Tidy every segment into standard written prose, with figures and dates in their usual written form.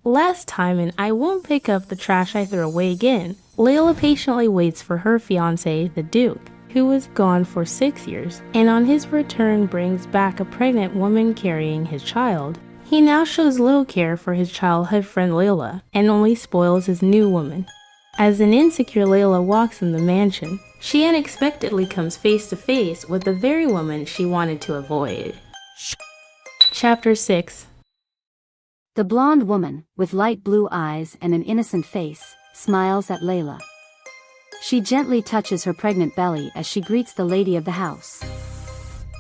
Last time and I won't pick up the trash I threw away again. Layla patiently waits for her fiancé, the Duke, who was gone for 6 years, and on his return brings back a pregnant woman carrying his child. He now shows little care for his childhood friend Layla, and only spoils his new woman. As an insecure Layla walks in the mansion, she unexpectedly comes face to face with the very woman she wanted to avoid. Chapter 6. The blonde woman, with light blue eyes and an innocent face, smiles at Layla. She gently touches her pregnant belly as she greets the lady of the house.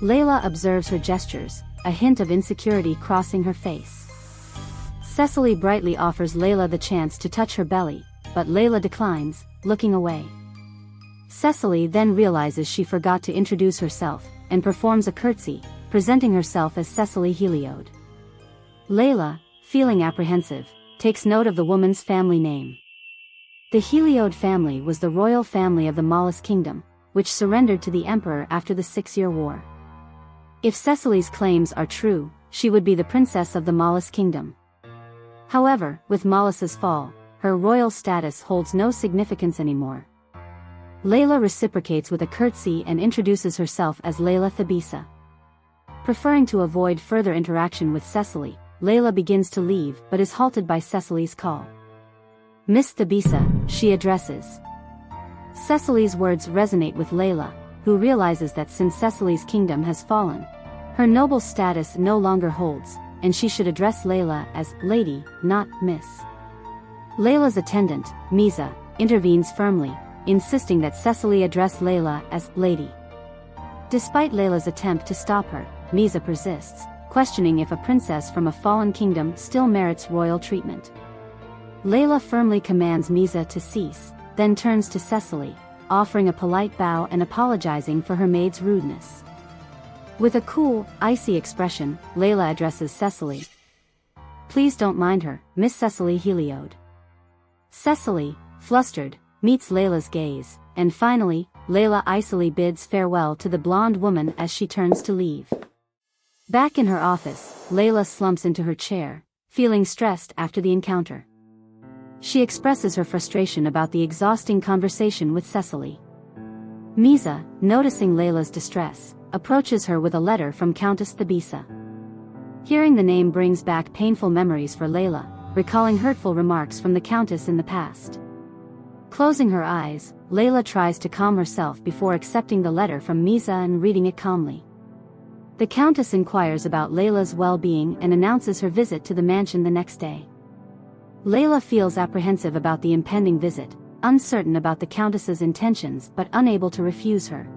Layla observes her gestures, a hint of insecurity crossing her face. Cecily brightly offers Layla the chance to touch her belly, but Layla declines, looking away. Cecily then realizes she forgot to introduce herself, and performs a curtsy, presenting herself as Cecily Heliode. Layla, feeling apprehensive, takes note of the woman's family name. The Heliode family was the royal family of the Mollusk Kingdom, which surrendered to the Emperor after the 6-Year War. If Cecily's claims are true, she would be the princess of the Mollusk Kingdom. However, with Mollus's fall, her royal status holds no significance anymore. Layla reciprocates with a curtsy and introduces herself as Layla Thabisa. Preferring to avoid further interaction with Cecily, Layla begins to leave but is halted by Cecily's call. Miss Thabisa, she addresses. Cecily's words resonate with Layla, who realizes that since Cecily's kingdom has fallen, her noble status no longer holds, and she should address Layla as Lady, not Miss. Layla's attendant, Misa, intervenes firmly, insisting that Cecily address Layla as Lady. Despite Layla's attempt to stop her, Misa persists, questioning if a princess from a fallen kingdom still merits royal treatment. Layla firmly commands Misa to cease, then turns to Cecily, offering a polite bow and apologizing for her maid's rudeness. With a cool, icy expression, Layla addresses Cecily. Please don't mind her, Miss Cecily Heliode. Cecily, flustered, meets Layla's gaze, and finally, Layla icily bids farewell to the blonde woman as she turns to leave. Back in her office, Layla slumps into her chair, feeling stressed after the encounter. She expresses her frustration about the exhausting conversation with Cecily. Misa, noticing Layla's distress, approaches her with a letter from Countess Thabisa. Hearing the name brings back painful memories for Layla, recalling hurtful remarks from the Countess in the past. Closing her eyes, Layla tries to calm herself before accepting the letter from Misa and reading it calmly. The Countess inquires about Layla's well-being and announces her visit to the mansion the next day. Layla feels apprehensive about the impending visit, uncertain about the Countess's intentions but unable to refuse her.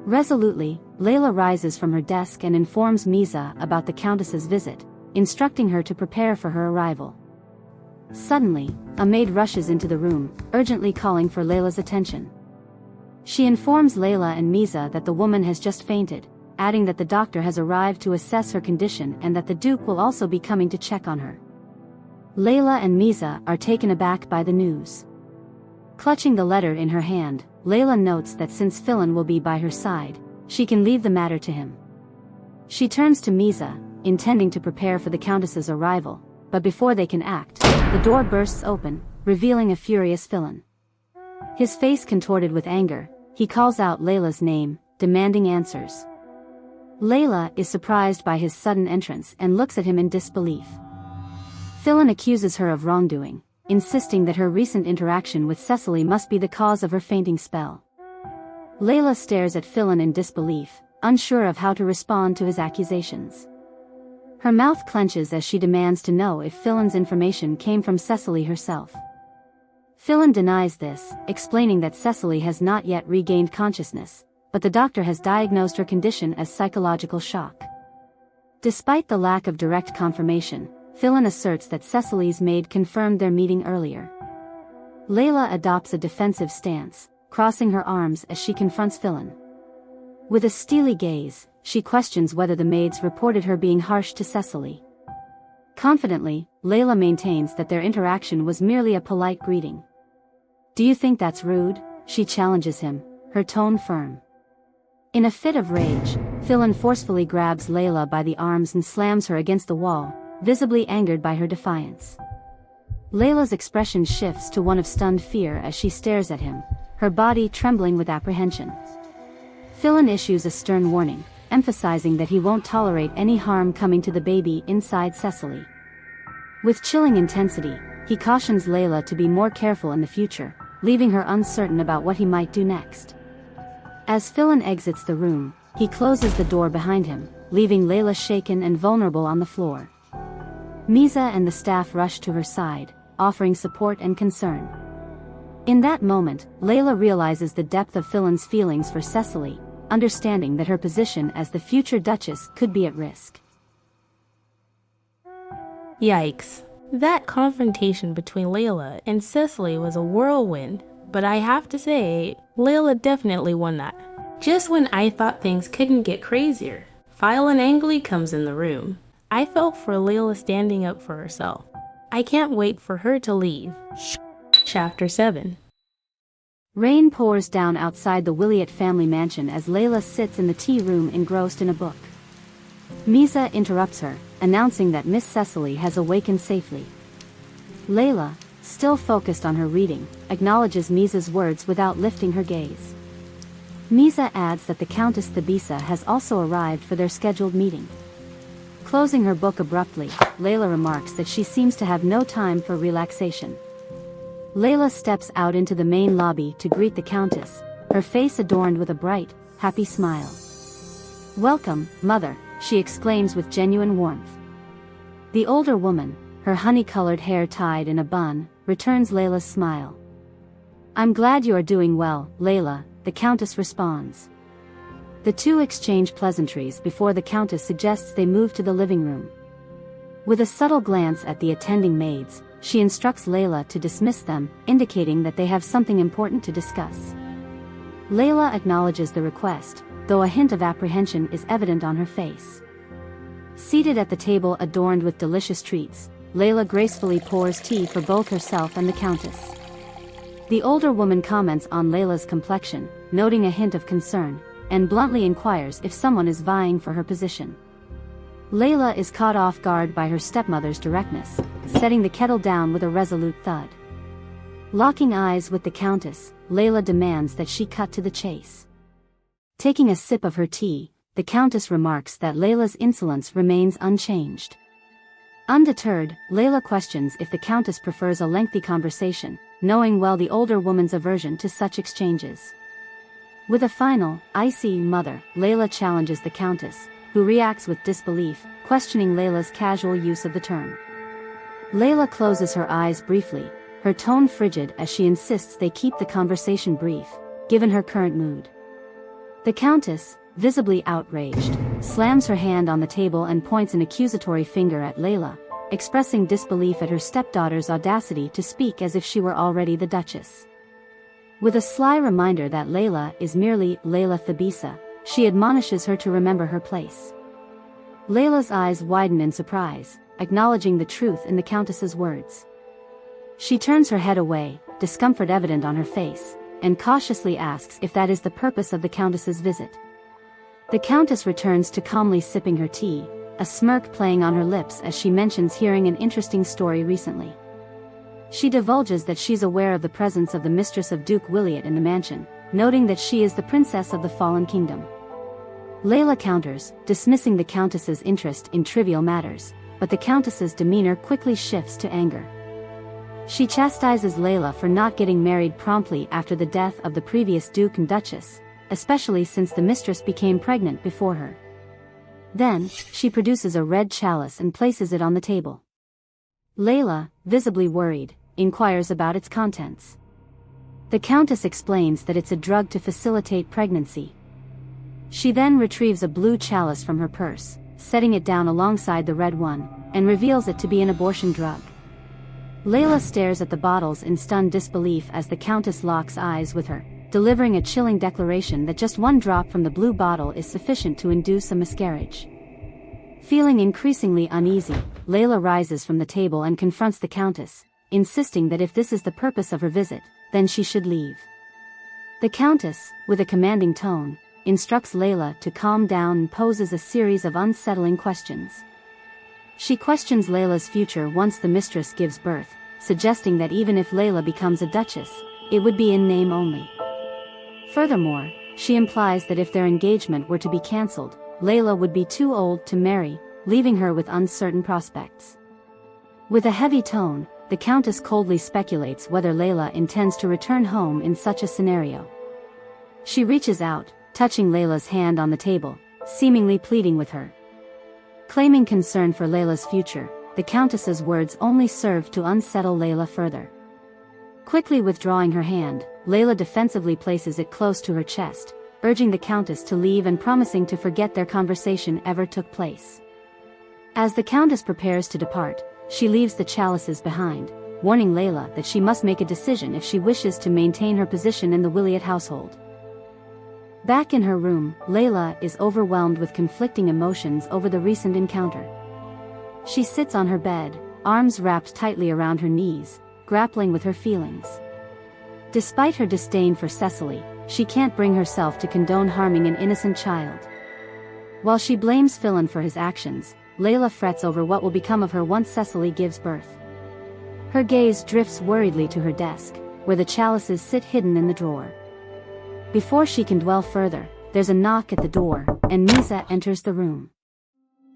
Resolutely, Layla rises from her desk and informs Misa about the Countess's visit, instructing her to prepare for her arrival. Suddenly, a maid rushes into the room, urgently calling for Layla's attention. She informs Layla and Misa that the woman has just fainted, adding that the doctor has arrived to assess her condition and that the Duke will also be coming to check on her. Layla and Misa are taken aback by the news. Clutching the letter in her hand, Layla notes that since Phillen will be by her side, she can leave the matter to him. She turns to Misa, intending to prepare for the Countess's arrival, but before they can act, the door bursts open, revealing a furious Phillen. His face contorted with anger, he calls out Layla's name, demanding answers. Layla is surprised by his sudden entrance and looks at him in disbelief. Phillen accuses her of wrongdoing, insisting that her recent interaction with Cecily must be the cause of her fainting spell. Layla stares at Phillen in disbelief, unsure of how to respond to his accusations. Her mouth clenches as she demands to know if Phillen's information came from Cecily herself. Phillen denies this, explaining that Cecily has not yet regained consciousness, but the doctor has diagnosed her condition as psychological shock. Despite the lack of direct confirmation, Phillen asserts that Cecily's maid confirmed their meeting earlier. Layla adopts a defensive stance, crossing her arms as she confronts Phillen. With a steely gaze, she questions whether the maids reported her being harsh to Cecily. Confidently, Layla maintains that their interaction was merely a polite greeting. "Do you think that's rude?" she challenges him, her tone firm. In a fit of rage, Phillen forcefully grabs Layla by the arms and slams her against the wall, visibly angered by her defiance. Layla's expression shifts to one of stunned fear as she stares at him, her body trembling with apprehension. Phillen issues a stern warning, emphasizing that he won't tolerate any harm coming to the baby inside Cecily. With chilling intensity, he cautions Layla to be more careful in the future, leaving her uncertain about what he might do next. As Phillen exits the room, he closes the door behind him, leaving Layla shaken and vulnerable on the floor. Misa and the staff rush to her side, offering support and concern. In that moment, Layla realizes the depth of Phillen's feelings for Cecily, understanding that her position as the future Duchess could be at risk. Yikes. That confrontation between Layla and Cecily was a whirlwind, but I have to say, Layla definitely won that. Just when I thought things couldn't get crazier, Phillen angrily comes in the room. I felt for Layla standing up for herself. I can't wait for her to leave. Chapter 7. Rain pours down outside the Williot family mansion as Layla sits in the tea room engrossed in a book. Misa interrupts her, announcing that Miss Cecily has awakened safely. Layla, still focused on her reading, acknowledges Misa's words without lifting her gaze. Misa adds that the Countess Thabisa has also arrived for their scheduled meeting. Closing her book abruptly, Layla remarks that she seems to have no time for relaxation. Layla steps out into the main lobby to greet the Countess, her face adorned with a bright, happy smile. "Welcome, Mother," she exclaims with genuine warmth. The older woman, her honey-colored hair tied in a bun, returns Layla's smile. "I'm glad you are doing well, Layla," the Countess responds. The two exchange pleasantries before the Countess suggests they move to the living room. With a subtle glance at the attending maids, she instructs Layla to dismiss them, indicating that they have something important to discuss. Layla acknowledges the request, though a hint of apprehension is evident on her face. Seated at the table adorned with delicious treats, Layla gracefully pours tea for both herself and the Countess. The older woman comments on Layla's complexion, noting a hint of concern, and bluntly inquires if someone is vying for her position. Layla is caught off guard by her stepmother's directness, setting the kettle down with a resolute thud. Locking eyes with the Countess, Layla demands that she cut to the chase. Taking a sip of her tea, the Countess remarks that Layla's insolence remains unchanged. Undeterred, Layla questions if the Countess prefers a lengthy conversation, knowing well the older woman's aversion to such exchanges. With a final, "I see, Mother," Layla challenges the Countess, who reacts with disbelief, questioning Layla's casual use of the term. Layla closes her eyes briefly, her tone frigid as she insists they keep the conversation brief, given her current mood. The Countess, visibly outraged, slams her hand on the table and points an accusatory finger at Layla, expressing disbelief at her stepdaughter's audacity to speak as if she were already the Duchess. With a sly reminder that Layla is merely Layla Thabisa, she admonishes her to remember her place. Layla's eyes widen in surprise, acknowledging the truth in the Countess's words. She turns her head away, discomfort evident on her face, and cautiously asks if that is the purpose of the Countess's visit. The Countess returns to calmly sipping her tea, a smirk playing on her lips as she mentions hearing an interesting story recently. She divulges that she's aware of the presence of the mistress of Duke Williot in the mansion, noting that she is the princess of the fallen kingdom. Layla counters, dismissing the Countess's interest in trivial matters, but the Countess's demeanor quickly shifts to anger. She chastises Layla for not getting married promptly after the death of the previous Duke and Duchess, especially since the mistress became pregnant before her. Then, she produces a red chalice and places it on the table. Layla, visibly worried, inquires about its contents. The Countess explains that it's a drug to facilitate pregnancy. She then retrieves a blue chalice from her purse, setting it down alongside the red one, and reveals it to be an abortion drug. Layla stares at the bottles in stunned disbelief as the Countess locks eyes with her, delivering a chilling declaration that just one drop from the blue bottle is sufficient to induce a miscarriage. Feeling increasingly uneasy, Layla rises from the table and confronts the Countess, insisting that if this is the purpose of her visit, then she should leave. The Countess, with a commanding tone, instructs Layla to calm down and poses a series of unsettling questions. She questions Layla's future once the mistress gives birth, suggesting that even if Layla becomes a duchess, it would be in name only. Furthermore, she implies that if their engagement were to be cancelled, Layla would be too old to marry, leaving her with uncertain prospects. With a heavy tone, the Countess coldly speculates whether Layla intends to return home in such a scenario. She reaches out, touching Layla's hand on the table, seemingly pleading with her. Claiming concern for Layla's future, the Countess's words only serve to unsettle Layla further. Quickly withdrawing her hand, Layla defensively places it close to her chest, urging the Countess to leave and promising to forget their conversation ever took place. As the Countess prepares to depart, she leaves the chalices behind, warning Layla that she must make a decision if she wishes to maintain her position in the Williot household. Back in her room, Layla is overwhelmed with conflicting emotions over the recent encounter. She sits on her bed, arms wrapped tightly around her knees, grappling with her feelings. Despite her disdain for Cecily, she can't bring herself to condone harming an innocent child. While she blames Phillen for his actions, Layla frets over what will become of her once Cecily gives birth. Her gaze drifts worriedly to her desk, where the chalices sit hidden in the drawer. Before she can dwell further, there's a knock at the door, and Misa enters the room.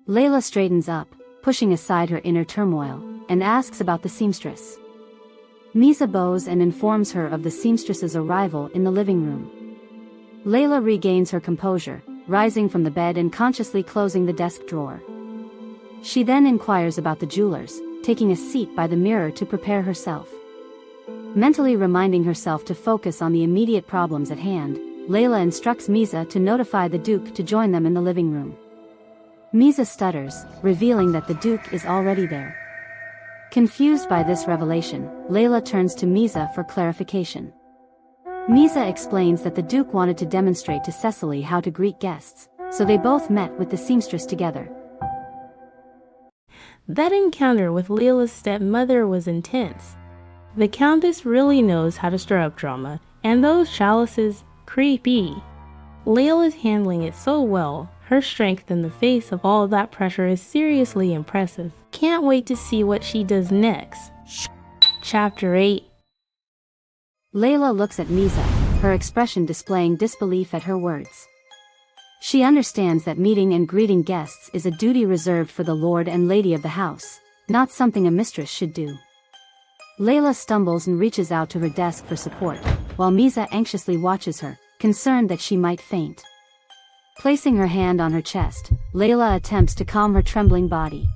Layla straightens up, pushing aside her inner turmoil, and asks about the seamstress. Misa bows and informs her of the seamstress's arrival in the living room. Layla regains her composure, rising from the bed and consciously closing the desk drawer. She then inquires about the jewelers, taking a seat by the mirror to prepare herself. Mentally reminding herself to focus on the immediate problems at hand, Layla instructs Misa to notify the Duke to join them in the living room. Misa stutters, revealing that the Duke is already there. Confused by this revelation, Layla turns to Misa for clarification. Misa explains that the Duke wanted to demonstrate to Cecily how to greet guests, so they both met with the seamstress together. That encounter with Layla's stepmother was intense. The Countess really knows how to stir up drama, and those chalices, creepy. Layla's handling it so well. Her strength in the face of all that pressure is seriously impressive. Can't wait to see what she does next. Chapter 8. Layla looks at Misa, her expression displaying disbelief at her words. She understands that meeting and greeting guests is a duty reserved for the lord and lady of the house, not something a mistress should do. Layla stumbles and reaches out to her desk for support, while Misa anxiously watches her, concerned that she might faint. Placing her hand on her chest, Layla attempts to calm her trembling body.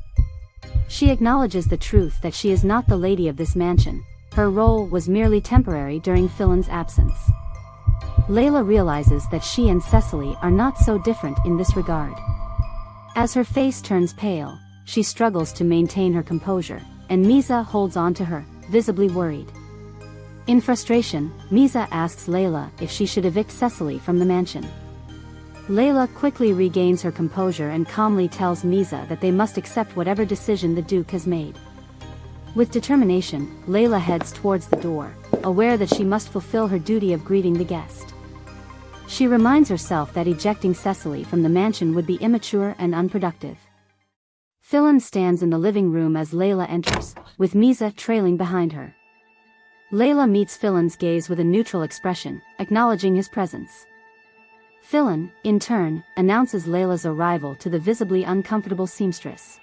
She acknowledges the truth that she is not the lady of this mansion. Her role was merely temporary during Phillen's absence. Layla realizes that she and Cecily are not so different in this regard. As her face turns pale, she struggles to maintain her composure, and Misa holds on to her, visibly worried. In frustration, Misa asks Layla if she should evict Cecily from the mansion. Layla quickly regains her composure and calmly tells Misa that they must accept whatever decision the Duke has made. With determination, Layla heads towards the door, aware that she must fulfill her duty of greeting the guest. She reminds herself that ejecting Cecily from the mansion would be immature and unproductive. Phillen stands in the living room as Layla enters, with Misa trailing behind her. Layla meets Phillen's gaze with a neutral expression, acknowledging his presence. Phillen, in turn, announces Layla's arrival to the visibly uncomfortable seamstress.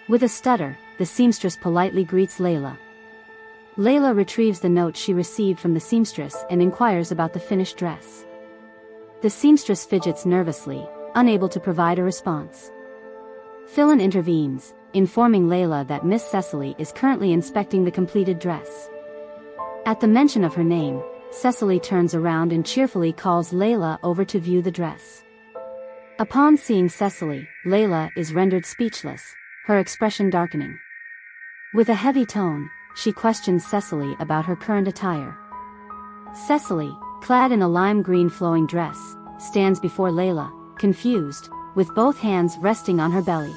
With a stutter, the seamstress politely greets Layla. Layla retrieves the note she received from the seamstress and inquires about the finished dress. The seamstress fidgets nervously, unable to provide a response. Phillen intervenes, informing Layla that Miss Cecily is currently inspecting the completed dress. At the mention of her name, Cecily turns around and cheerfully calls Layla over to view the dress. Upon seeing Cecily, Layla is rendered speechless, her expression darkening. With a heavy tone, she questions Cecily about her current attire. Cecily, clad in a lime green flowing dress, stands before Layla, confused, with both hands resting on her belly.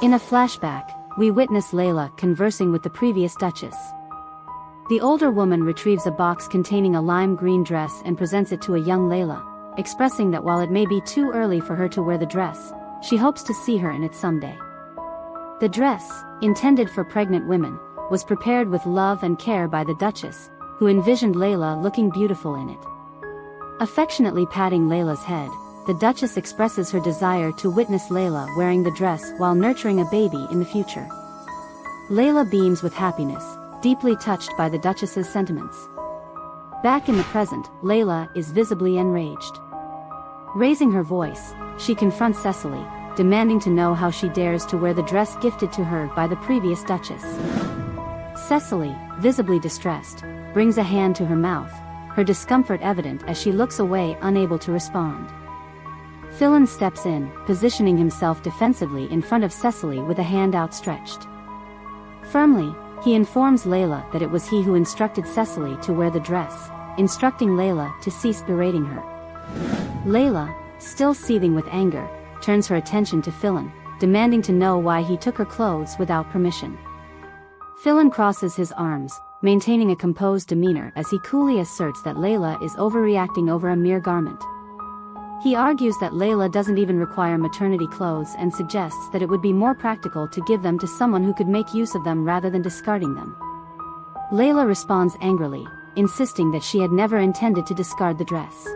In a flashback, we witness Layla conversing with the previous Duchess. The older woman retrieves a box containing a lime green dress and presents it to a young Layla, expressing that while it may be too early for her to wear the dress, she hopes to see her in it someday. The dress, intended for pregnant women, was prepared with love and care by the Duchess, who envisioned Layla looking beautiful in it. Affectionately patting Layla's head, the Duchess expresses her desire to witness Layla wearing the dress while nurturing a baby in the future. Layla beams with happiness, deeply touched by the Duchess's sentiments. Back in the present, Layla is visibly enraged. Raising her voice, she confronts Cecily, demanding to know how she dares to wear the dress gifted to her by the previous Duchess. Cecily, visibly distressed, brings a hand to her mouth, her discomfort evident as she looks away, unable to respond. Phillen steps in, positioning himself defensively in front of Cecily with a hand outstretched. Firmly, he informs Layla that it was he who instructed Cecily to wear the dress, instructing Layla to cease berating her. Layla, still seething with anger, turns her attention to Phillen, demanding to know why he took her clothes without permission. Phillen crosses his arms, maintaining a composed demeanor as he coolly asserts that Layla is overreacting over a mere garment. He argues that Layla doesn't even require maternity clothes and suggests that it would be more practical to give them to someone who could make use of them rather than discarding them. Layla responds angrily, insisting that she had never intended to discard the dress.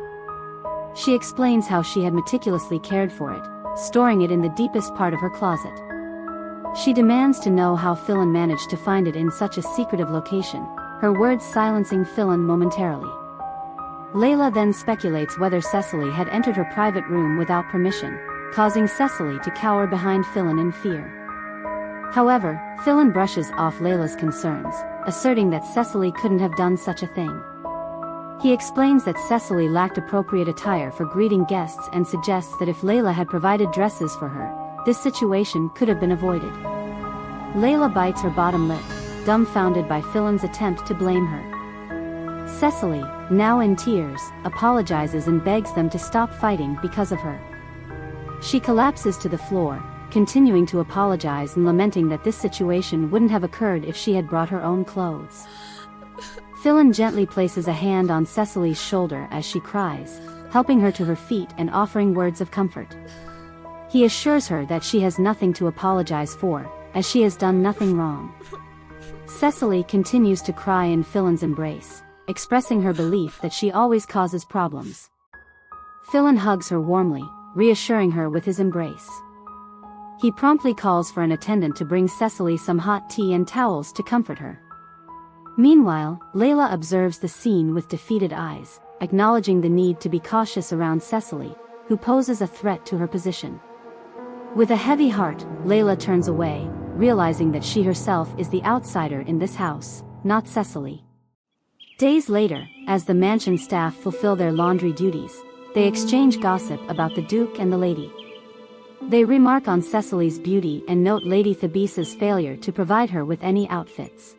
She explains how she had meticulously cared for it, storing it in the deepest part of her closet. She demands to know how Phillen managed to find it in such a secretive location, her words silencing Phillen momentarily. Layla then speculates whether Cecily had entered her private room without permission, causing Cecily to cower behind Phillen in fear. However, Phillen brushes off Layla's concerns, asserting that Cecily couldn't have done such a thing. He explains that Cecily lacked appropriate attire for greeting guests and suggests that if Layla had provided dresses for her, this situation could have been avoided. Layla bites her bottom lip, dumbfounded by Phillen's attempt to blame her. Cecily, now in tears, apologizes and begs them to stop fighting because of her. She collapses to the floor, continuing to apologize and lamenting that this situation wouldn't have occurred if she had brought her own clothes. Phillen gently places a hand on Cecily's shoulder as she cries, helping her to her feet and offering words of comfort. He assures her that she has nothing to apologize for, as she has done nothing wrong. Cecily continues to cry in Phillen's embrace, expressing her belief that she always causes problems. Phillen hugs her warmly, reassuring her with his embrace. He promptly calls for an attendant to bring Cecily some hot tea and towels to comfort her. Meanwhile, Layla observes the scene with defeated eyes, acknowledging the need to be cautious around Cecily, who poses a threat to her position. With a heavy heart, Layla turns away, realizing that she herself is the outsider in this house, not Cecily. Days later, as the mansion staff fulfill their laundry duties, they exchange gossip about the Duke and the lady. They remark on Cecily's beauty and note Lady Thabisa's failure to provide her with any outfits.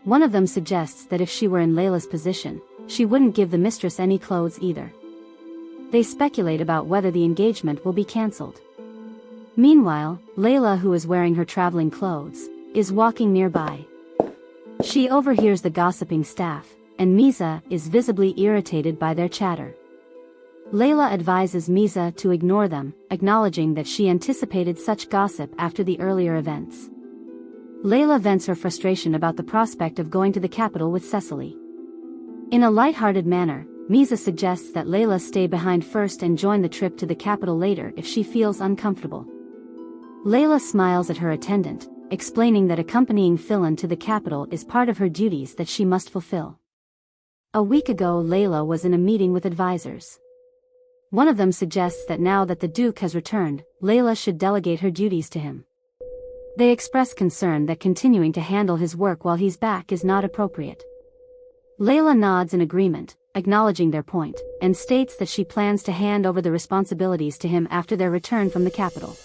One of them suggests that if she were in Layla's position, she wouldn't give the mistress any clothes either. They speculate about whether the engagement will be cancelled. Meanwhile, Layla, who is wearing her traveling clothes, is walking nearby. She overhears the gossiping staff, and Misa is visibly irritated by their chatter. Layla advises Misa to ignore them, acknowledging that she anticipated such gossip after the earlier events. Layla vents her frustration about the prospect of going to the capital with Cecily. In a light-hearted manner, Misa suggests that Layla stay behind first and join the trip to the capital later if she feels uncomfortable. Layla smiles at her attendant, explaining that accompanying Phillen to the capital is part of her duties that she must fulfill. A week ago, Layla was in a meeting with advisors. One of them suggests that now that the Duke has returned, Layla should delegate her duties to him. They express concern that continuing to handle his work while he's back is not appropriate. Layla nods in agreement, acknowledging their point, and states that she plans to hand over the responsibilities to him after their return from the capital.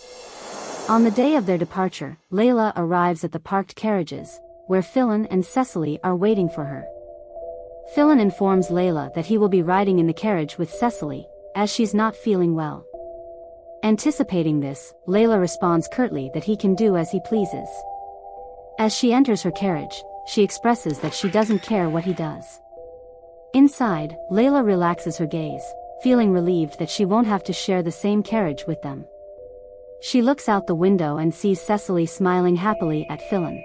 On the day of their departure, Layla arrives at the parked carriages, where Phillen and Cecily are waiting for her. Phillen informs Layla that he will be riding in the carriage with Cecily, as she's not feeling well. Anticipating this, Layla responds curtly that he can do as he pleases. As she enters her carriage, she expresses that she doesn't care what he does. Inside, Layla relaxes her gaze, feeling relieved that she won't have to share the same carriage with them. She looks out the window and sees Cecily smiling happily at Phillen.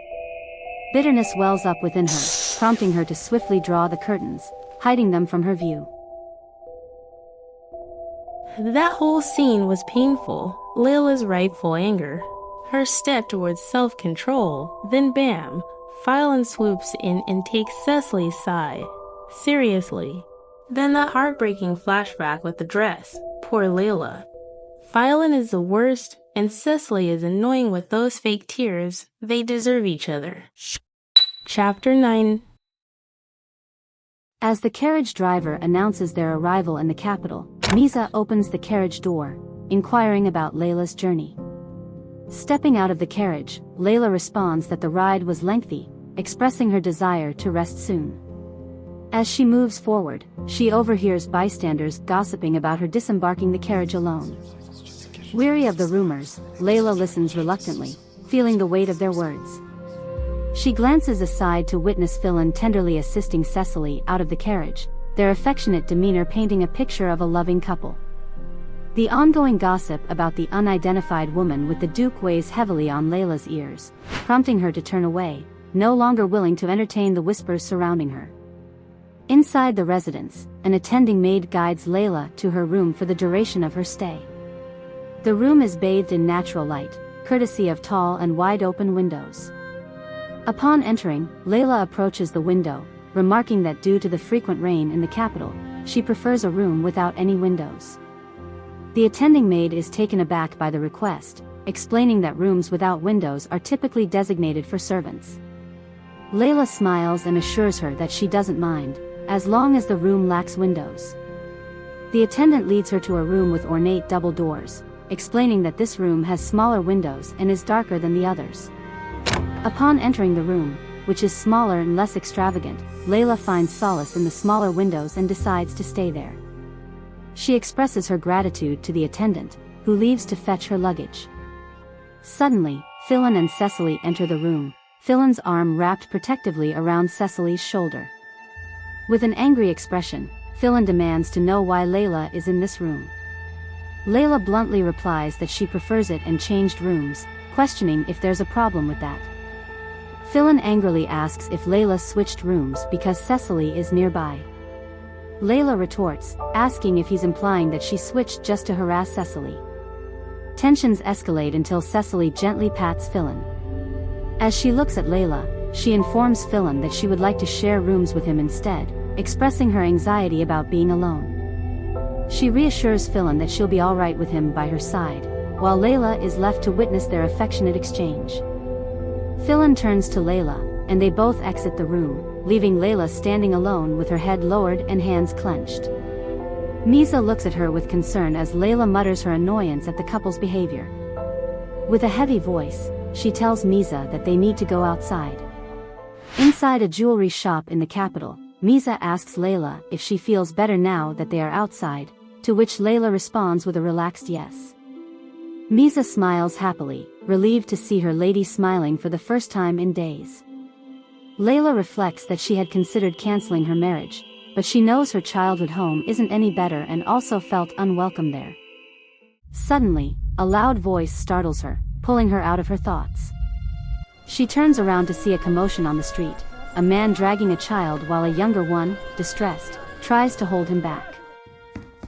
Bitterness wells up within her, prompting her to swiftly draw the curtains, hiding them from her view. That whole scene was painful. Layla's rightful anger. Her step towards self-control. Then bam, Phillen swoops in and takes Cecily's side. Seriously. Then that heartbreaking flashback with the dress. Poor Layla. Phillen is the worst, and Cecily is annoying with those fake tears. They deserve each other. Chapter 9. As the carriage driver announces their arrival in the capital, Misa opens the carriage door, inquiring about Layla's journey. Stepping out of the carriage, Layla responds that the ride was lengthy, expressing her desire to rest soon. As she moves forward, she overhears bystanders gossiping about her disembarking the carriage alone. Weary of the rumors, Layla listens reluctantly, feeling the weight of their words. She glances aside to witness Phillen tenderly assisting Cecily out of the carriage, their affectionate demeanor painting a picture of a loving couple. The ongoing gossip about the unidentified woman with the Duke weighs heavily on Layla's ears, prompting her to turn away, no longer willing to entertain the whispers surrounding her. Inside the residence, an attending maid guides Layla to her room for the duration of her stay. The room is bathed in natural light, courtesy of tall and wide-open windows. Upon entering, Layla approaches the window, remarking that due to the frequent rain in the capital, she prefers a room without any windows. The attending maid is taken aback by the request, explaining that rooms without windows are typically designated for servants. Layla smiles and assures her that she doesn't mind, as long as the room lacks windows. The attendant leads her to a room with ornate double doors, explaining that this room has smaller windows and is darker than the others. Upon entering the room, which is smaller and less extravagant, Layla finds solace in the smaller windows and decides to stay there. She expresses her gratitude to the attendant, who leaves to fetch her luggage. Suddenly, Phillen and Cecily enter the room, Phillen's arm wrapped protectively around Cecily's shoulder. With an angry expression, Phillen demands to know why Layla is in this room. Layla bluntly replies that she prefers it and changed rooms, questioning if there's a problem with that. Phillen angrily asks if Layla switched rooms because Cecily is nearby. Layla retorts, asking if he's implying that she switched just to harass Cecily. Tensions escalate until Cecily gently pats Phillen. As she looks at Layla, she informs Phillen that she would like to share rooms with him instead, expressing her anxiety about being alone. She reassures Phillen that she'll be alright with him by her side, while Layla is left to witness their affectionate exchange. Phillen turns to Layla, and they both exit the room, leaving Layla standing alone with her head lowered and hands clenched. Misa looks at her with concern as Layla mutters her annoyance at the couple's behavior. With a heavy voice, she tells Misa that they need to go outside. Inside a jewelry shop in the capital, Misa asks Layla if she feels better now that they are outside, to which Layla responds with a relaxed yes. Misa smiles happily, relieved to see her lady smiling for the first time in days. Layla reflects that she had considered canceling her marriage, but she knows her childhood home isn't any better and also felt unwelcome there. Suddenly, a loud voice startles her, pulling her out of her thoughts. She turns around to see a commotion on the street, a man dragging a child while a younger one, distressed, tries to hold him back.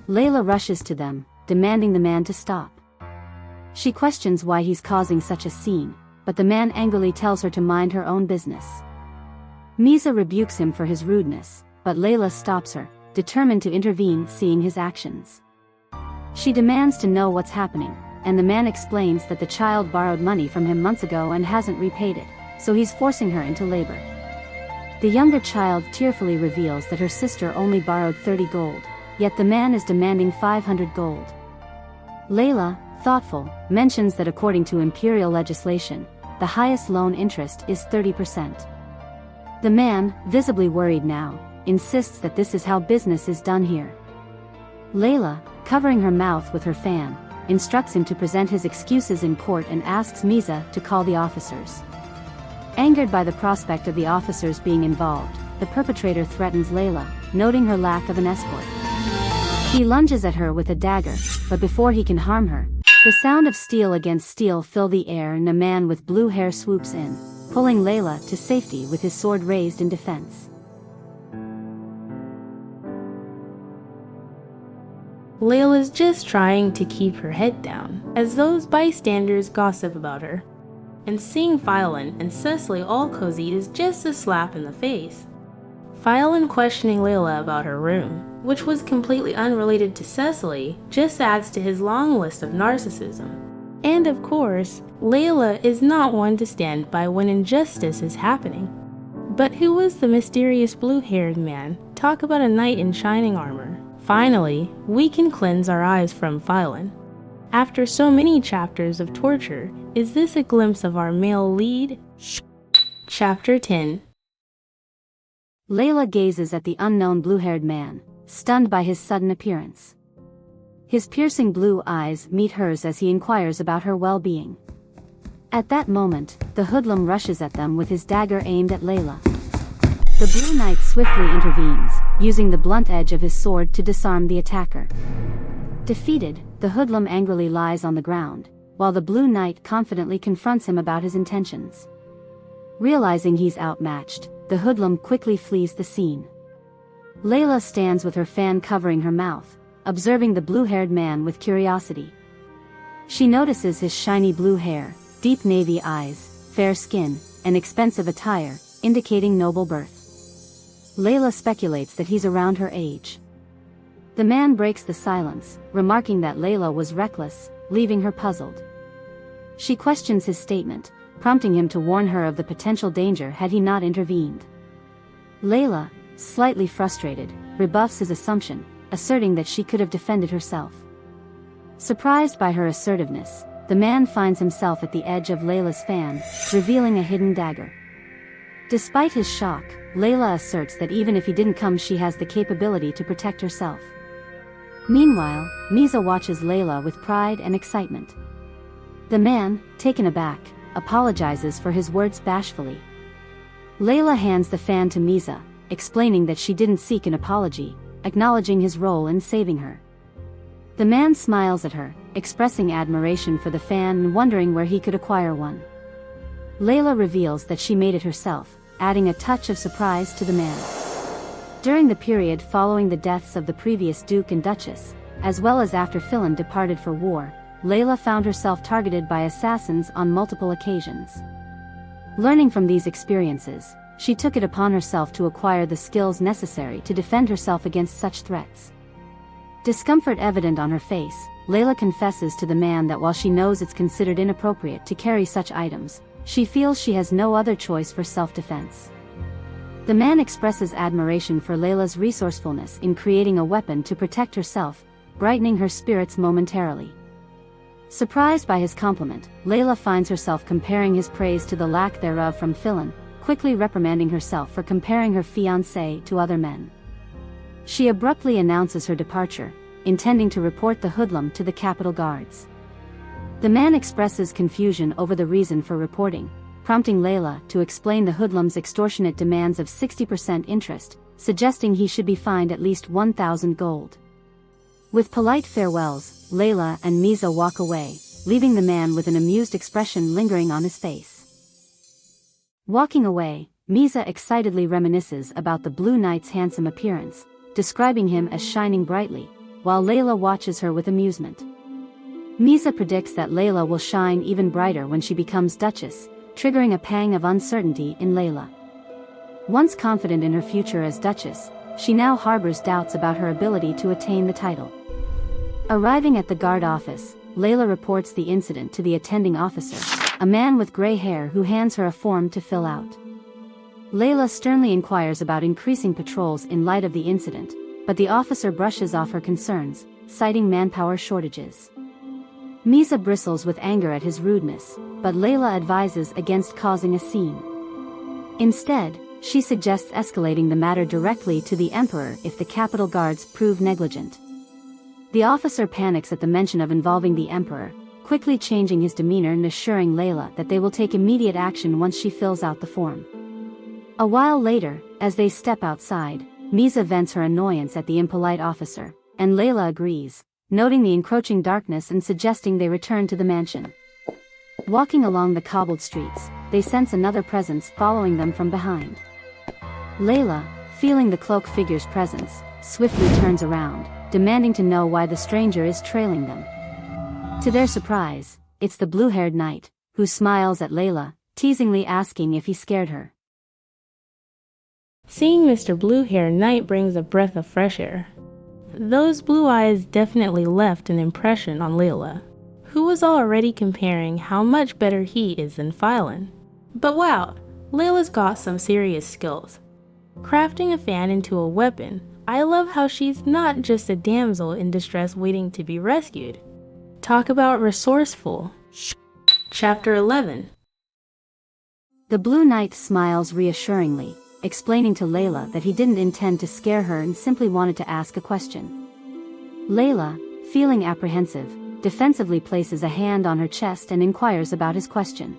Layla rushes to them, demanding the man to stop. She questions why he's causing such a scene, but the man angrily tells her to mind her own business. Misa rebukes him for his rudeness, but Layla stops her, determined to intervene seeing his actions. She demands to know what's happening, and the man explains that the child borrowed money from him months ago and hasn't repaid it, so he's forcing her into labor. The younger child tearfully reveals that her sister only borrowed 30 gold, yet the man is demanding 500 gold. Layla, thoughtful, mentions that according to imperial legislation, the highest loan interest is 30%. The man, visibly worried now, insists that this is how business is done here. Layla, covering her mouth with her fan, instructs him to present his excuses in court and asks Misa to call the officers. Angered by the prospect of the officers being involved, the perpetrator threatens Layla, noting her lack of an escort. He lunges at her with a dagger, but before he can harm her, the sound of steel against steel fill the air and a man with blue hair swoops in, pulling Layla to safety with his sword raised in defense. Layla's just trying to keep her head down, as those bystanders gossip about her. And seeing Phillen and Cecily all cozied is just a slap in the face. Phillen questioning Layla about her room, which was completely unrelated to Cecily, just adds to his long list of narcissism. And of course, Layla is not one to stand by when injustice is happening. But who was the mysterious blue-haired man? Talk about a knight in shining armor. Finally, we can cleanse our eyes from Phillen. After so many chapters of torture, is this a glimpse of our male lead? Chapter 10. Layla gazes at the unknown blue-haired man, stunned by his sudden appearance. His piercing blue eyes meet hers as he inquires about her well-being. At that moment, the hoodlum rushes at them with his dagger aimed at Layla. The Blue Knight swiftly intervenes, using the blunt edge of his sword to disarm the attacker. Defeated, the hoodlum angrily lies on the ground, while the Blue Knight confidently confronts him about his intentions. Realizing he's outmatched, the hoodlum quickly flees the scene. Layla stands with her fan covering her mouth, observing the blue-haired man with curiosity. She notices his shiny blue hair, deep navy eyes, fair skin, and expensive attire, indicating noble birth. Layla speculates that he's around her age. The man breaks the silence, remarking that Layla was reckless, leaving her puzzled. She questions his statement, prompting him to warn her of the potential danger had he not intervened. Layla, slightly frustrated, rebuffs his assumption, asserting that she could have defended herself. Surprised by her assertiveness, the man finds himself at the edge of Layla's fan, revealing a hidden dagger. Despite his shock, Layla asserts that even if he didn't come, she has the capability to protect herself. Meanwhile, Misa watches Layla with pride and excitement. The man, taken aback, apologizes for his words bashfully. Layla hands the fan to Misa, explaining that she didn't seek an apology, acknowledging his role in saving her. The man smiles at her, expressing admiration for the fan and wondering where he could acquire one. Layla reveals that she made it herself, adding a touch of surprise to the man. During the period following the deaths of the previous Duke and Duchess, as well as after Phillen departed for war, Layla found herself targeted by assassins on multiple occasions. Learning from these experiences, she took it upon herself to acquire the skills necessary to defend herself against such threats. Discomfort evident on her face, Layla confesses to the man that while she knows it's considered inappropriate to carry such items, she feels she has no other choice for self-defense. The man expresses admiration for Layla's resourcefulness in creating a weapon to protect herself, brightening her spirits momentarily. Surprised by his compliment, Layla finds herself comparing his praise to the lack thereof from Phillen, quickly reprimanding herself for comparing her fiancé to other men. She abruptly announces her departure, intending to report the hoodlum to the Capitol Guards. The man expresses confusion over the reason for reporting, prompting Layla to explain the hoodlum's extortionate demands of 60% interest, suggesting he should be fined at least 1,000 gold. With polite farewells, Layla and Misa walk away, leaving the man with an amused expression lingering on his face. Walking away, Misa excitedly reminisces about the Blue Knight's handsome appearance, describing him as shining brightly, while Layla watches her with amusement. Misa predicts that Layla will shine even brighter when she becomes Duchess, triggering a pang of uncertainty in Layla. Once confident in her future as Duchess, she now harbors doubts about her ability to attain the title. Arriving at the guard office, Layla reports the incident to the attending officer, a man with gray hair who hands her a form to fill out. Layla sternly inquires about increasing patrols in light of the incident, but the officer brushes off her concerns, citing manpower shortages. Misa bristles with anger at his rudeness, but Layla advises against causing a scene. Instead, she suggests escalating the matter directly to the Emperor if the Capitol Guards prove negligent. The officer panics at the mention of involving the Emperor, quickly changing his demeanor and assuring Layla that they will take immediate action once she fills out the form. A while later, as they step outside, Misa vents her annoyance at the impolite officer, and Layla agrees, noting the encroaching darkness and suggesting they return to the mansion. Walking along the cobbled streets, they sense another presence following them from behind. Layla, feeling the cloaked figure's presence, swiftly turns around, demanding to know why the stranger is trailing them. To their surprise, it's the blue-haired knight, who smiles at Layla, teasingly asking if he scared her. Seeing Mr. Blue-haired Knight brings a breath of fresh air. Those blue eyes definitely left an impression on Layla, who was already comparing how much better he is than Phillen. But wow, Layla's got some serious skills. Crafting a fan into a weapon, I love how she's not just a damsel in distress waiting to be rescued. Talk about resourceful. Chapter 11. The Blue Knight smiles reassuringly, explaining to Layla that he didn't intend to scare her and simply wanted to ask a question. Layla, feeling apprehensive, defensively places a hand on her chest and inquires about his question.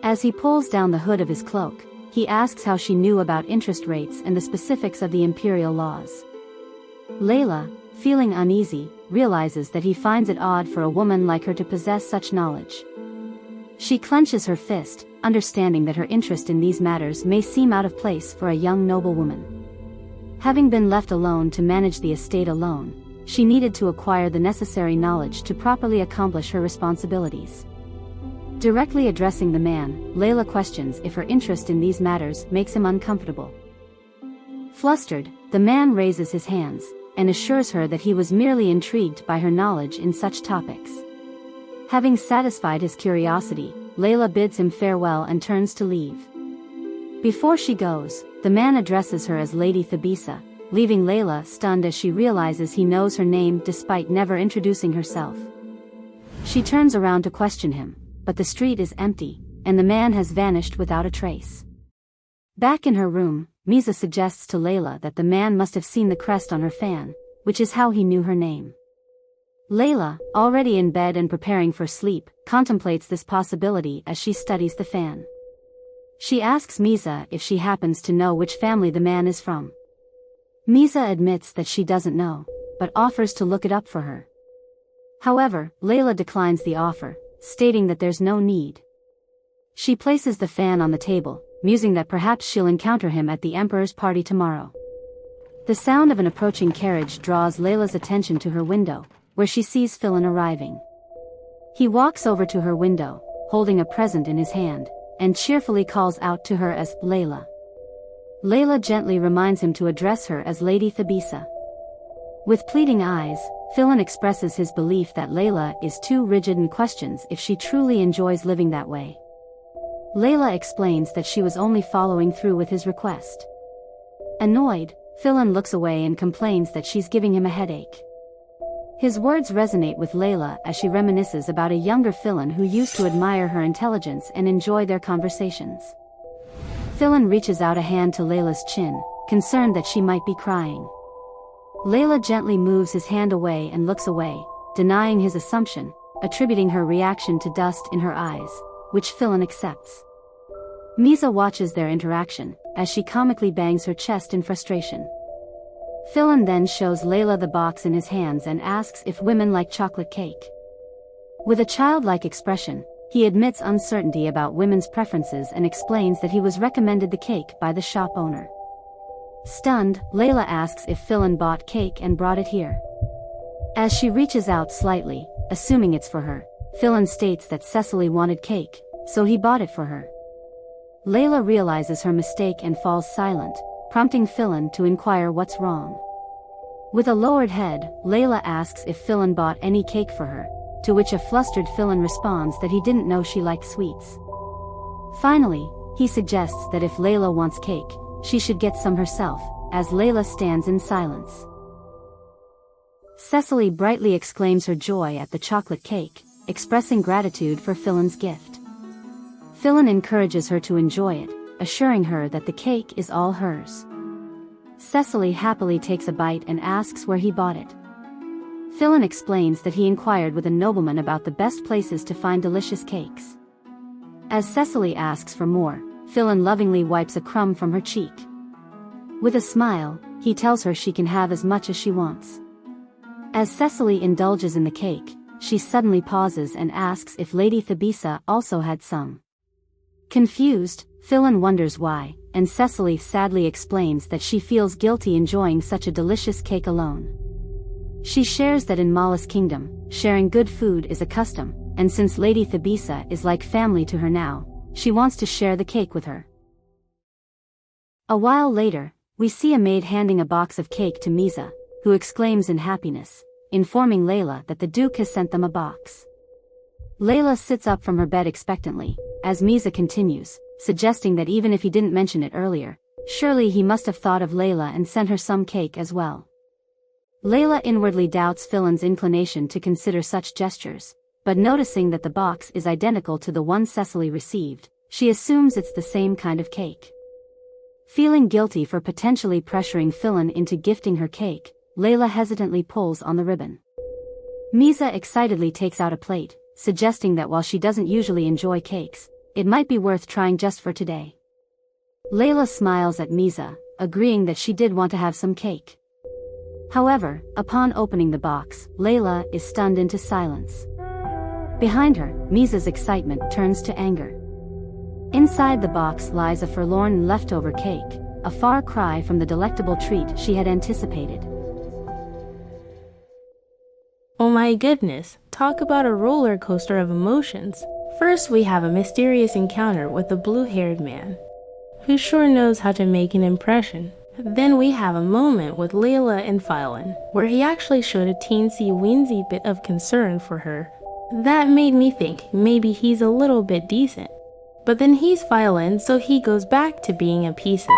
As he pulls down the hood of his cloak, he asks how she knew about interest rates and the specifics of the imperial laws. Layla, feeling uneasy, realizes that he finds it odd for a woman like her to possess such knowledge. She clenches her fist, understanding that her interest in these matters may seem out of place for a young noblewoman. Having been left alone to manage the estate alone, she needed to acquire the necessary knowledge to properly accomplish her responsibilities. Directly addressing the man, Layla questions if her interest in these matters makes him uncomfortable. Flustered, the man raises his hands, and assures her that he was merely intrigued by her knowledge in such topics. Having satisfied his curiosity, Layla bids him farewell and turns to leave. Before she goes, the man addresses her as Lady Thabisa, leaving Layla stunned as she realizes he knows her name despite never introducing herself. She turns around to question him, but the street is empty, and the man has vanished without a trace. Back in her room, Misa suggests to Layla that the man must have seen the crest on her fan, which is how he knew her name. Layla, already in bed and preparing for sleep, contemplates this possibility as she studies the fan. She asks Misa if she happens to know which family the man is from. Misa admits that she doesn't know, but offers to look it up for her. However, Layla declines the offer, stating that there's no need. She places the fan on the table, musing that perhaps she'll encounter him at the Emperor's party tomorrow. The sound of an approaching carriage draws Layla's attention to her window, where she sees Phillen arriving. He walks over to her window, holding a present in his hand, and cheerfully calls out to her as Layla. Layla gently reminds him to address her as Lady Thabisa. With pleading eyes, Phillen expresses his belief that Layla is too rigid and questions if she truly enjoys living that way. Layla explains that she was only following through with his request. Annoyed, Phillen looks away and complains that she's giving him a headache. His words resonate with Layla as she reminisces about a younger Phillen who used to admire her intelligence and enjoy their conversations. Phillen reaches out a hand to Layla's chin, concerned that she might be crying. Layla gently moves his hand away and looks away, denying his assumption, attributing her reaction to dust in her eyes, which Phillen accepts. Misa watches their interaction, as she comically bangs her chest in frustration. Phillen then shows Layla the box in his hands and asks if women like chocolate cake. With a childlike expression, he admits uncertainty about women's preferences and explains that he was recommended the cake by the shop owner. Stunned, Layla asks if Phillen bought cake and brought it here. As she reaches out slightly, assuming it's for her, Phillen states that Cecily wanted cake, so he bought it for her. Layla realizes her mistake and falls silent, prompting Phillen to inquire what's wrong. With a lowered head, Layla asks if Phillen bought any cake for her, to which a flustered Phillen responds that he didn't know she liked sweets. Finally, he suggests that if Layla wants cake, she should get some herself, as Layla stands in silence. Cecily brightly exclaims her joy at the chocolate cake, expressing gratitude for Phillen's gift. Phillen encourages her to enjoy it, assuring her that the cake is all hers. Cecily happily takes a bite and asks where he bought it. Phillen explains that he inquired with a nobleman about the best places to find delicious cakes. As Cecily asks for more, Phillen lovingly wipes a crumb from her cheek. With a smile, he tells her she can have as much as she wants. As Cecily indulges in the cake, she suddenly pauses and asks if Lady Thabisa also had some. Confused, Phillen wonders why, and Cecily sadly explains that she feels guilty enjoying such a delicious cake alone. She shares that in Mala's kingdom, sharing good food is a custom, and since Lady Thabisa is like family to her now, she wants to share the cake with her. A while later, we see a maid handing a box of cake to Misa, who exclaims in happiness, informing Layla that the Duke has sent them a box. Layla sits up from her bed expectantly, as Misa continues, suggesting that even if he didn't mention it earlier, surely he must have thought of Layla and sent her some cake as well. Layla inwardly doubts Phillen's inclination to consider such gestures, but noticing that the box is identical to the one Cecily received, she assumes it's the same kind of cake. Feeling guilty for potentially pressuring Phillen into gifting her cake, Layla hesitantly pulls on the ribbon. Misa excitedly takes out a plate, suggesting that while she doesn't usually enjoy cakes, it might be worth trying just for today. Layla smiles at Misa, agreeing that she did want to have some cake. However, upon opening the box, Layla is stunned into silence. Behind her, Misa's excitement turns to anger. Inside the box lies a forlorn leftover cake, a far cry from the delectable treat she had anticipated. Oh my goodness, talk about a roller coaster of emotions. First we have a mysterious encounter with a blue-haired man, who sure knows how to make an impression. Then we have a moment with Layla and Phillen, where he actually showed a teensy-weensy bit of concern for her. That made me think maybe he's a little bit decent. But then he's Phillen, so he goes back to being a piece of...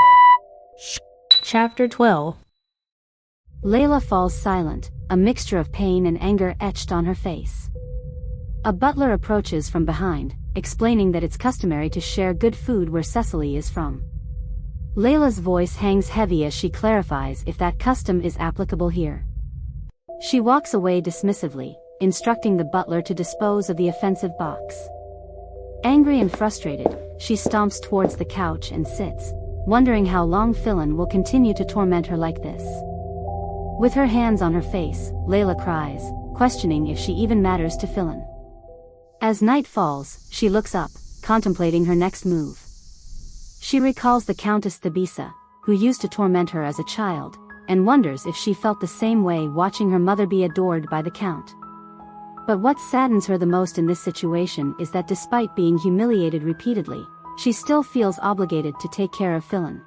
Chapter 12. Layla falls silent, a mixture of pain and anger etched on her face. A butler approaches from behind, explaining that it's customary to share good food where Cecily is from. Layla's voice hangs heavy as she clarifies if that custom is applicable here. She walks away dismissively, instructing the butler to dispose of the offensive box. Angry and frustrated, she stomps towards the couch and sits, wondering how long Phillen will continue to torment her like this. With her hands on her face, Layla cries, questioning if she even matters to Phillen. As night falls, she looks up, contemplating her next move. She recalls the Countess Thabisa, who used to torment her as a child, and wonders if she felt the same way watching her mother be adored by the Count. But what saddens her the most in this situation is that despite being humiliated repeatedly, she still feels obligated to take care of Phillen.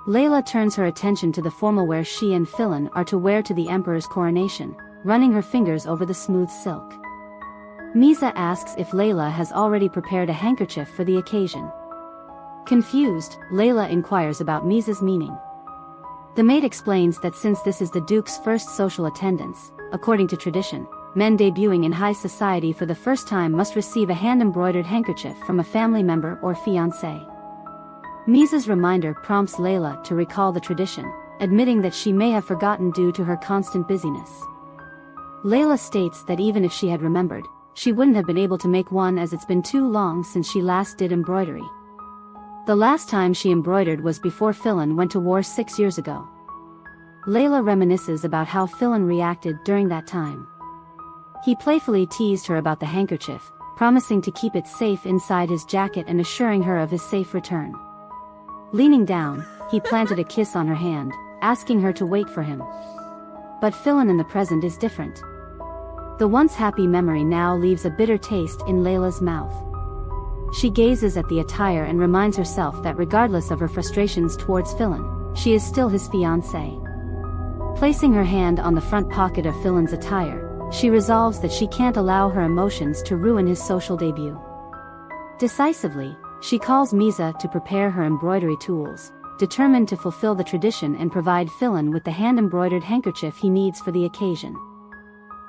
Layla turns her attention to the formal wear she and Phillen are to wear to the Emperor's coronation, running her fingers over the smooth silk. Misa asks if Layla has already prepared a handkerchief for the occasion. Confused, Layla inquires about Misa's meaning. The maid explains that since this is the Duke's first social attendance, according to tradition, men debuting in high society for the first time must receive a hand-embroidered handkerchief from a family member or fiancé. Misa's reminder prompts Layla to recall the tradition, admitting that she may have forgotten due to her constant busyness. Layla states that even if she had remembered, she wouldn't have been able to make one as it's been too long since she last did embroidery. The last time she embroidered was before Phillen went to war 6 years ago. Layla reminisces about how Phillen reacted during that time. He playfully teased her about the handkerchief, promising to keep it safe inside his jacket and assuring her of his safe return. Leaning down, he planted a kiss on her hand, asking her to wait for him. But Phillen in the present is different. The once happy memory now leaves a bitter taste in Layla's mouth. She gazes at the attire and reminds herself that regardless of her frustrations towards Phillen, she is still his fiancé. Placing her hand on the front pocket of Phillen's attire, she resolves that she can't allow her emotions to ruin his social debut. Decisively, she calls Misa to prepare her embroidery tools, determined to fulfill the tradition and provide Phillen with the hand-embroidered handkerchief he needs for the occasion.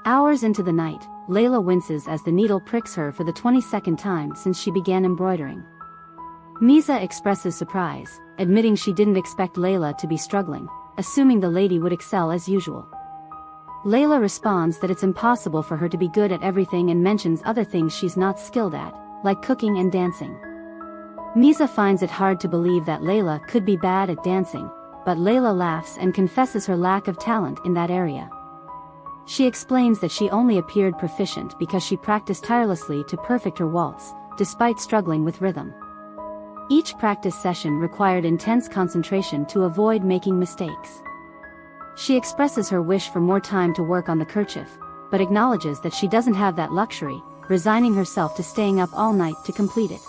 Hours into the night, Layla winces as the needle pricks her for the 22nd time since she began embroidering. Misa expresses surprise, admitting she didn't expect Layla to be struggling, assuming the lady would excel as usual. Layla responds that it's impossible for her to be good at everything and mentions other things she's not skilled at, like cooking and dancing. Misa finds it hard to believe that Layla could be bad at dancing, but Layla laughs and confesses her lack of talent in that area. She explains that she only appeared proficient because she practiced tirelessly to perfect her waltz, despite struggling with rhythm. Each practice session required intense concentration to avoid making mistakes. She expresses her wish for more time to work on the kerchief, but acknowledges that she doesn't have that luxury, resigning herself to staying up all night to complete it.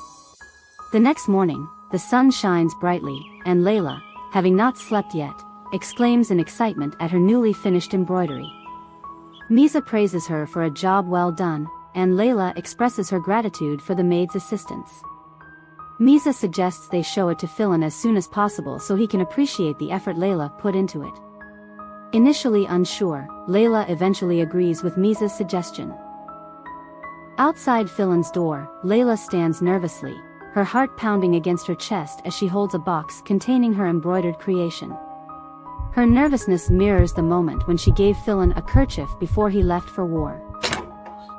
The next morning, the sun shines brightly, and Layla, having not slept yet, exclaims in excitement at her newly finished embroidery. Misa praises her for a job well done, and Layla expresses her gratitude for the maid's assistance. Misa suggests they show it to Phillen as soon as possible so he can appreciate the effort Layla put into it. Initially unsure, Layla eventually agrees with Misa's suggestion. Outside Phillen's door, Layla stands nervously, her heart pounding against her chest as she holds a box containing her embroidered creation. Her nervousness mirrors the moment when she gave Phillen a kerchief before he left for war.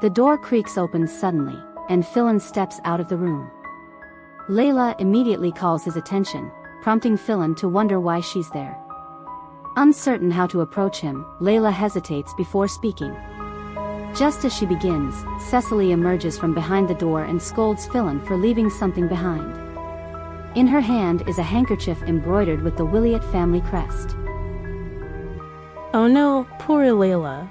The door creaks open suddenly, and Phillen steps out of the room. Layla immediately calls his attention, prompting Phillen to wonder why she's there. Uncertain how to approach him, Layla hesitates before speaking. Just as she begins, Cecily emerges from behind the door and scolds Phillen for leaving something behind. In her hand is a handkerchief embroidered with the Williot family crest. Oh no, poor Layla.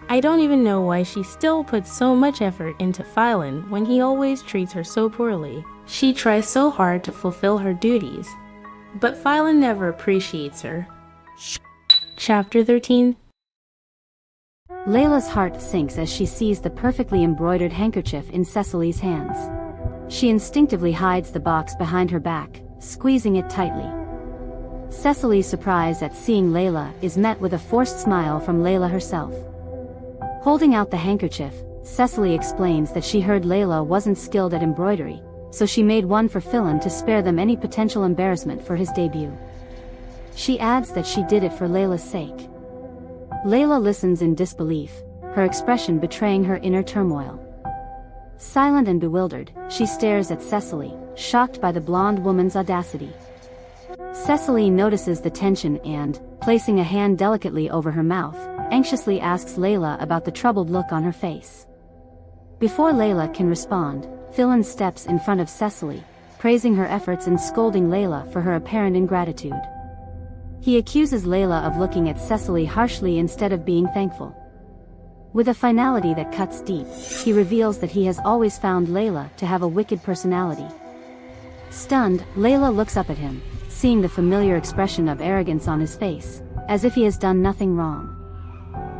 I don't even know why she still puts so much effort into Phillen when he always treats her so poorly. She tries so hard to fulfill her duties, but Phillen never appreciates her. Chapter 13. Layla's heart sinks as she sees the perfectly embroidered handkerchief in Cecily's hands. She instinctively hides the box behind her back, squeezing it tightly. Cecily's surprise at seeing Layla is met with a forced smile from Layla herself. Holding out the handkerchief, Cecily explains that she heard Layla wasn't skilled at embroidery, so she made one for Phillen to spare them any potential embarrassment for his debut. She adds that she did it for Layla's sake. Layla listens in disbelief, her expression betraying her inner turmoil. Silent and bewildered, she stares at Cecily, shocked by the blonde woman's audacity. Cecily notices the tension and, placing a hand delicately over her mouth, anxiously asks Layla about the troubled look on her face. Before Layla can respond, Phillen steps in front of Cecily, praising her efforts and scolding Layla for her apparent ingratitude. He accuses Layla of looking at Cecily harshly instead of being thankful. With a finality that cuts deep, he reveals that he has always found Layla to have a wicked personality. Stunned, Layla looks up at him, seeing the familiar expression of arrogance on his face, as if he has done nothing wrong.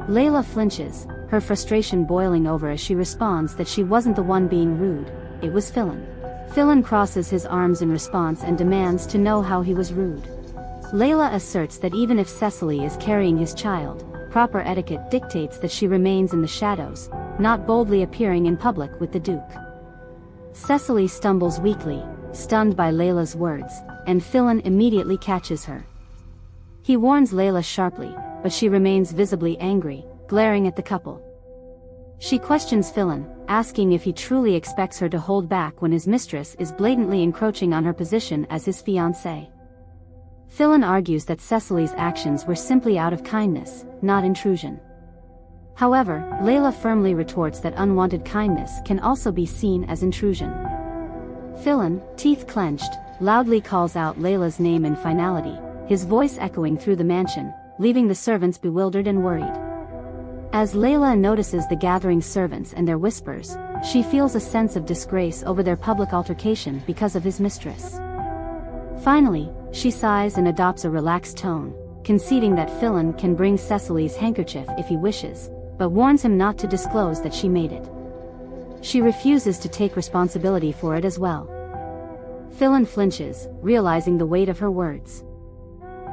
Layla flinches, her frustration boiling over as she responds that she wasn't the one being rude, it was Phillen. Phillen crosses his arms in response and demands to know how he was rude. Layla asserts that even if Cecily is carrying his child, proper etiquette dictates that she remains in the shadows, not boldly appearing in public with the Duke. Cecily stumbles weakly, stunned by Layla's words, and Phillen immediately catches her. He warns Layla sharply, but she remains visibly angry, glaring at the couple. She questions Phillen, asking if he truly expects her to hold back when his mistress is blatantly encroaching on her position as his fiancé. Phillen argues that Cecily's actions were simply out of kindness, not intrusion. However, Layla firmly retorts that unwanted kindness can also be seen as intrusion. Phillen, teeth clenched, loudly calls out Layla's name in finality, his voice echoing through the mansion, leaving the servants bewildered and worried. As Layla notices the gathering servants and their whispers, she feels a sense of disgrace over their public altercation because of his mistress. Finally, she sighs and adopts a relaxed tone, conceding that Phillen can bring Cecily's handkerchief if he wishes, but warns him not to disclose that she made it. She refuses to take responsibility for it as well. Phillen flinches, realizing the weight of her words.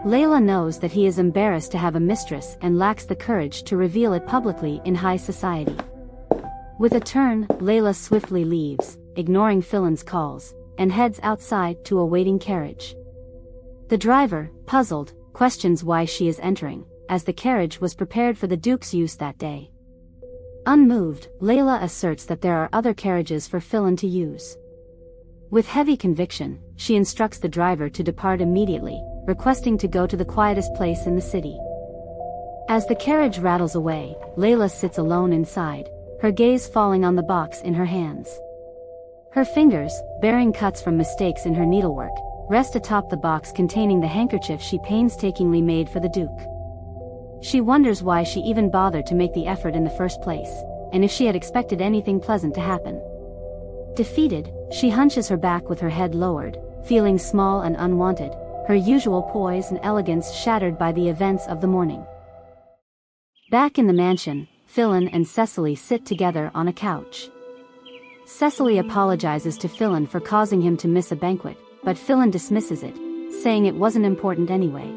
Layla knows that he is embarrassed to have a mistress and lacks the courage to reveal it publicly in high society. With a turn, Layla swiftly leaves, ignoring Phillen's calls, and heads outside to a waiting carriage. The driver, puzzled, questions why she is entering, as the carriage was prepared for the Duke's use that day. Unmoved, Layla asserts that there are other carriages for Phillen to use. With heavy conviction, she instructs the driver to depart immediately, requesting to go to the quietest place in the city. As the carriage rattles away, Layla sits alone inside, her gaze falling on the box in her hands. Her fingers, bearing cuts from mistakes in her needlework, rest atop the box containing the handkerchief she painstakingly made for the Duke. She wonders why she even bothered to make the effort in the first place, and if she had expected anything pleasant to happen. Defeated, she hunches her back with her head lowered, feeling small and unwanted, her usual poise and elegance shattered by the events of the morning. Back in the mansion, Phillen and Cecily sit together on a couch. Cecily apologizes to Phillen for causing him to miss a banquet, but Phillen dismisses it, saying it wasn't important anyway.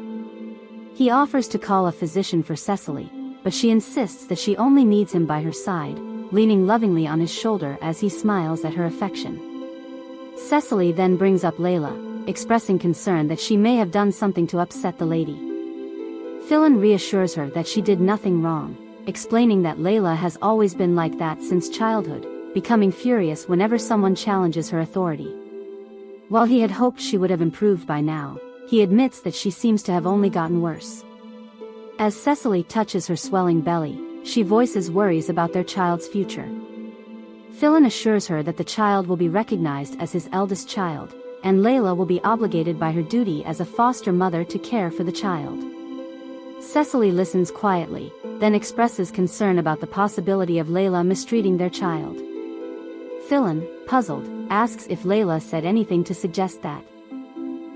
He offers to call a physician for Cecily, but she insists that she only needs him by her side, leaning lovingly on his shoulder as he smiles at her affection. Cecily then brings up Layla, expressing concern that she may have done something to upset the lady. Phillen reassures her that she did nothing wrong, explaining that Layla has always been like that since childhood, becoming furious whenever someone challenges her authority. While he had hoped she would have improved by now, he admits that she seems to have only gotten worse. As Cecily touches her swelling belly, she voices worries about their child's future. Phillen assures her that the child will be recognized as his eldest child, and Layla will be obligated by her duty as a foster mother to care for the child. Cecily listens quietly, then expresses concern about the possibility of Layla mistreating their child. Phillen, puzzled, asks if Layla said anything to suggest that.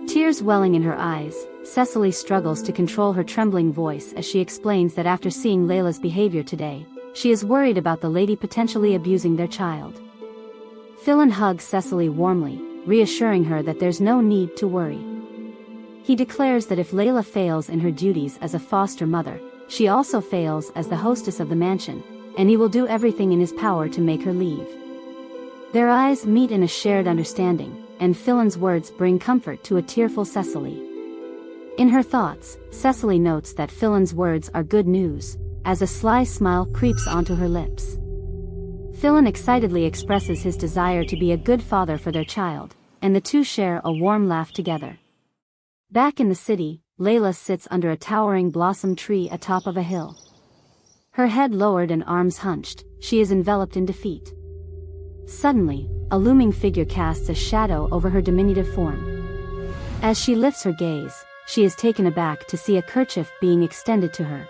Tears welling in her eyes, Cecily struggles to control her trembling voice as she explains that after seeing Layla's behavior today, she is worried about the lady potentially abusing their child. Phillen hugs Cecily warmly, reassuring her that there's no need to worry. He declares that if Layla fails in her duties as a foster mother, she also fails as the hostess of the mansion, and he will do everything in his power to make her leave. Their eyes meet in a shared understanding, and Phillen's words bring comfort to a tearful Cecily. In her thoughts, Cecily notes that Phillen's words are good news, as a sly smile creeps onto her lips. Phillen excitedly expresses his desire to be a good father for their child, and the two share a warm laugh together. Back in the city, Layla sits under a towering blossom tree atop of a hill. Her head lowered and arms hunched, she is enveloped in defeat. Suddenly, a looming figure casts a shadow over her diminutive form. As she lifts her gaze, she is taken aback to see a kerchief being extended to her.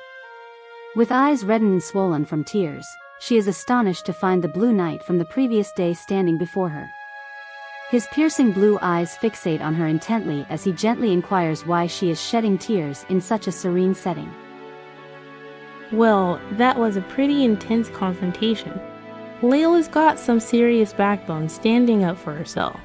With eyes reddened and swollen from tears, she is astonished to find the Blue Knight from the previous day standing before her. His piercing blue eyes fixate on her intently as he gently inquires why she is shedding tears in such a serene setting. Well, that was a pretty intense confrontation. Layla's got some serious backbone standing up for herself.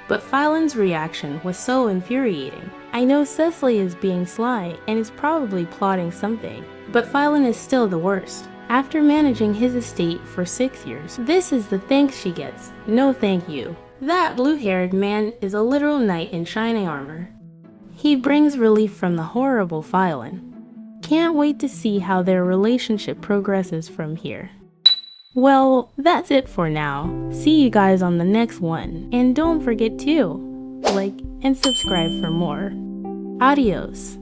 But Phillen's reaction was so infuriating. I know Cecily is being sly and is probably plotting something, but Phillen is still the worst. After managing his estate for 6 years, this is the thanks she gets. No thank you. That blue-haired man is a literal knight in shining armor. He brings relief from the horrible Phillen. Can't wait to see how their relationship progresses from here. Well, that's it for now. See you guys on the next one. And don't forget to like and subscribe for more. Adios.